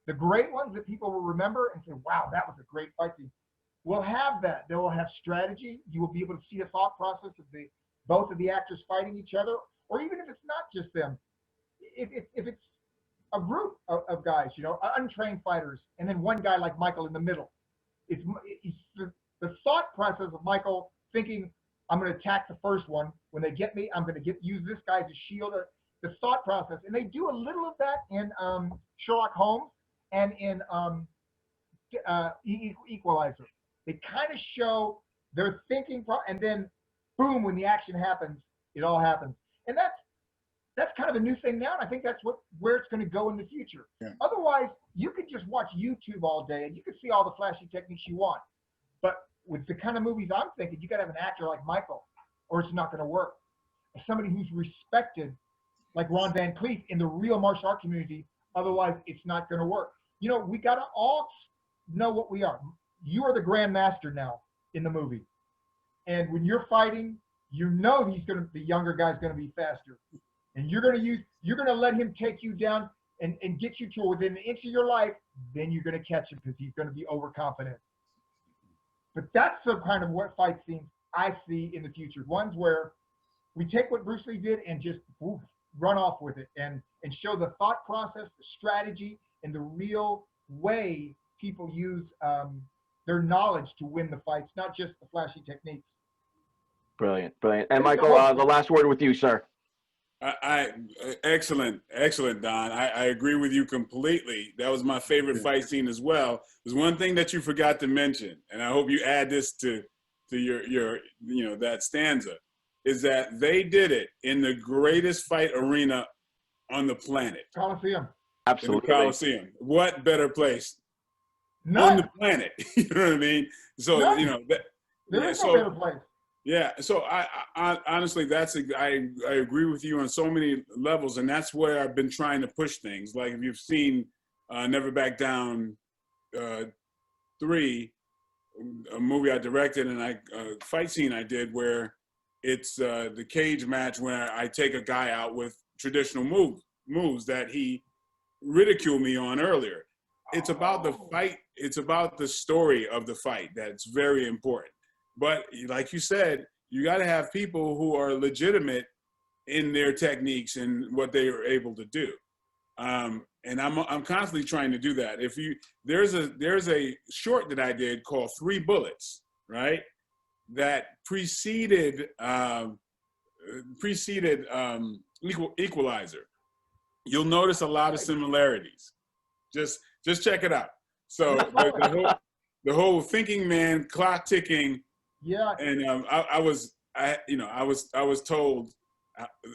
the great ones that people will remember and say, "Wow, that was a great fight scene," will have that. They will have strategy. You will be able to see the thought process of both of the actors fighting each other, or even if it's not just them, if it's a group of guys, you know, untrained fighters, and then one guy like Michael in the middle. It's the thought process of Michael thinking, I'm going to attack the first one. When they get me, I'm going to use this guy as a shield. The thought process, and they do a little of that in Sherlock Holmes and in Equalizer. They kind of show their thinking, and then boom, when the action happens, it all happens. And that's kind of a new thing now, and I think that's where it's going to go in the future. Yeah. Otherwise, you could just watch YouTube all day, and you could see all the flashy techniques you want. But with the kind of movies I'm thinking, you got to have an actor like Michael, or it's not going to work. Somebody who's respected, like Ron Van Clief, in the real martial art community. Otherwise, it's not going to work. You know, we got to all know what we are. You are the Grand Master now in the movie. And when you're fighting, you know the younger guy's going to be faster. And you're going to let him take you down and get you to within an inch of your life, then you're going to catch him because he's going to be overconfident. But that's the kind of what fight scenes I see in the future. Ones where we take what Bruce Lee did and just run off with it and show the thought process, the strategy, and the real way people use their knowledge to win the fights, not just the flashy techniques. Brilliant, brilliant. And Michael, the last word with you, sir. Excellent, Don. I agree with you completely. That was my favorite fight scene as well. There's one thing that you forgot to mention, and I hope you add this to your that stanza, is that they did it in the greatest fight arena on the planet. Coliseum. Absolutely. In the Coliseum. What better place on the planet? You know what I mean? So None. There is no better place. Yeah, so I honestly, I agree with you on so many levels, and that's where I've been trying to push things. Like if you've seen Never Back Down 3, a movie I directed and a fight scene I did where it's the cage match where I take a guy out with traditional moves that he ridiculed me on earlier. It's about the fight. It's about the story of the fight that's very important. But like you said, you got to have people who are legitimate in their techniques and what they are able to do. And I'm constantly trying to do that. There's a short that I did called 3 Bullets, right? That preceded Equalizer. You'll notice a lot of similarities. Just check it out. So the whole thinking man, clock ticking. Yeah. And I was told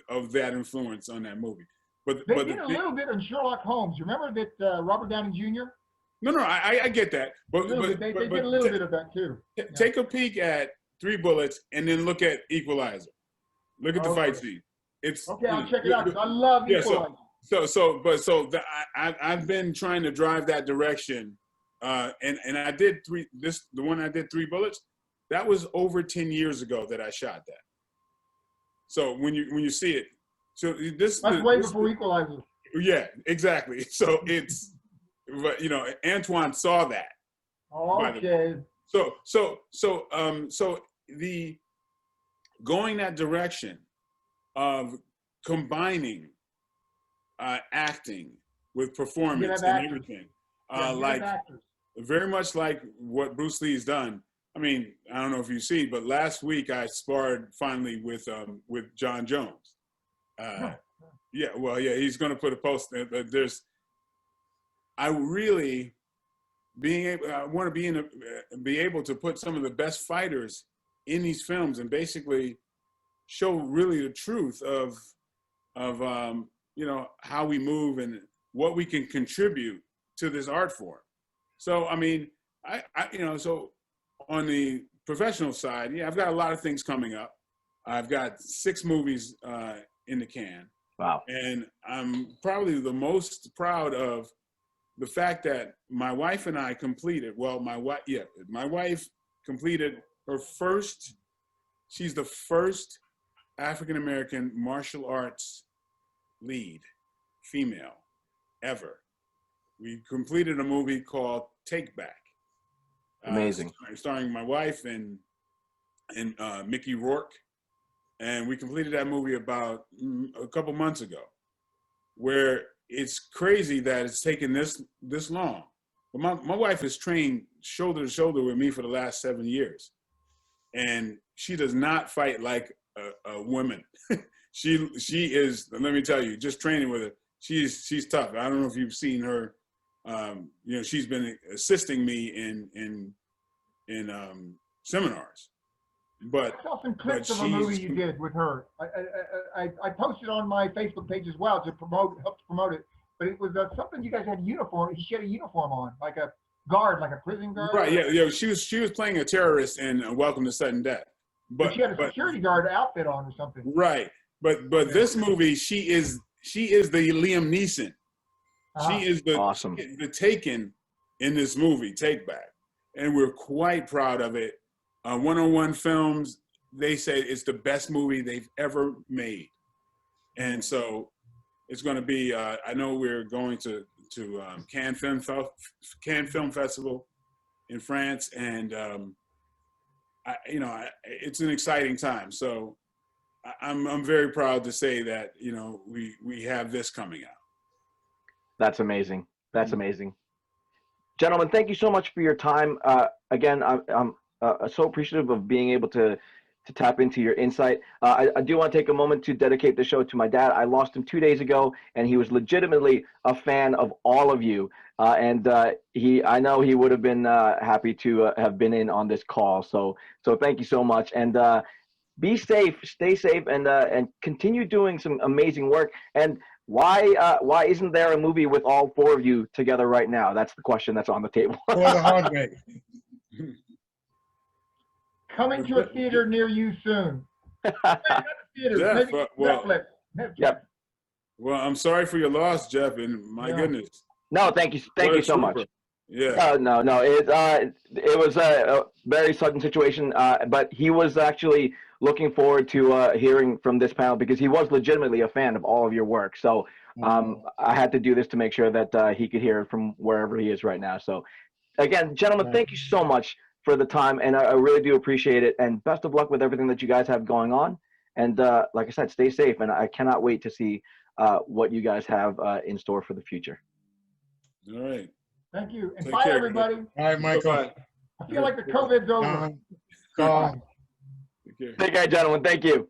of that influence on that movie. But they did a little bit in Sherlock Holmes. You remember that Robert Downey Jr.? No, I get that. But they did a little bit of that too. Take a peek at 3 Bullets and then look at Equalizer. Look at the fight scene. It's okay. I'll check it out because I love Equalizer. I've been trying to drive that direction, and I did the one I did 3 bullets. That was over 10 years ago that I shot that. So when you see it, so That's way before Equalizer. Yeah, exactly. So it's, but you know, Antoine saw that. Okay. So the going that direction of combining acting with performance and everything, like very much like what Bruce Lee's done. I mean, I don't know if you see, but last week I sparred finally with John Jones. Yeah, well, yeah, he's going to put a post there, but I really I want to be able to put some of the best fighters in these films and basically show really the truth of you know, how we move and what we can contribute to this art form. So, I mean, I you know, so on the professional side, yeah, I've got a lot of things coming up. I've got 6 movies in the can. Wow. And I'm probably the most proud of the fact that my wife and I completed, well, my wife completed her first, she's the first African-American martial arts lead female ever. We completed a movie called Take Back. Amazing. Starring my wife and Mickey Rourke. And we completed that movie about a couple months ago, where it's crazy that it's taken this long. But my wife has trained shoulder to shoulder with me for the last 7 years. And she does not fight like a woman. She is, let me tell you, just training with her, she's tough. I don't know if you've seen her. You know, she's been assisting me in seminars. But I saw some clips of a movie you did with her. I posted on my Facebook page as well to help to promote it. But it was something you guys had a uniform. She had a uniform on, like a guard, like a prison guard. Right. Yeah. She was playing a terrorist in Welcome to Sudden Death. But she had a security guard outfit on or something. Right. But this movie, she is the Liam Neeson. She is awesome. the Taken in this movie, Take Back, and we're quite proud of it. 101 Films, they say it's the best movie they've ever made, and so it's going to be. I know we're going to Cannes Film Festival in France, and it's an exciting time. So I'm very proud to say that we have this coming out. That's amazing. That's amazing. Gentlemen, thank you so much for your time. Again, I'm so appreciative of being able to tap into your insight. I do want to take a moment to dedicate the show to my dad. I lost him 2 days ago, and he was legitimately a fan of all of you. I know he would have been happy to have been in on this call. So thank you so much. And be safe, stay safe, and continue doing some amazing work. And why isn't there a movie with all 4 of you together right now? That's the question that's on the table. For the hard way. Coming to a theater near you soon. Jeff, Netflix. Yep. Well, I'm sorry for your loss, Jeff, and my goodness. No, thank you so much. Yeah. No. It was a very sudden situation, but he was actually looking forward to hearing from this panel because he was legitimately a fan of all of your work. So I had to do this to make sure that he could hear it from wherever he is right now. So again, gentlemen, thank you so much for the time, and I really do appreciate it. And best of luck with everything that you guys have going on. And like I said, stay safe. And I cannot wait to see what you guys have in store for the future. All right. Thank you. And Take bye, care, everybody. All right, Michael. Bye. I feel like the COVID's over. Gone. Take care. Take care, gentlemen. Thank you.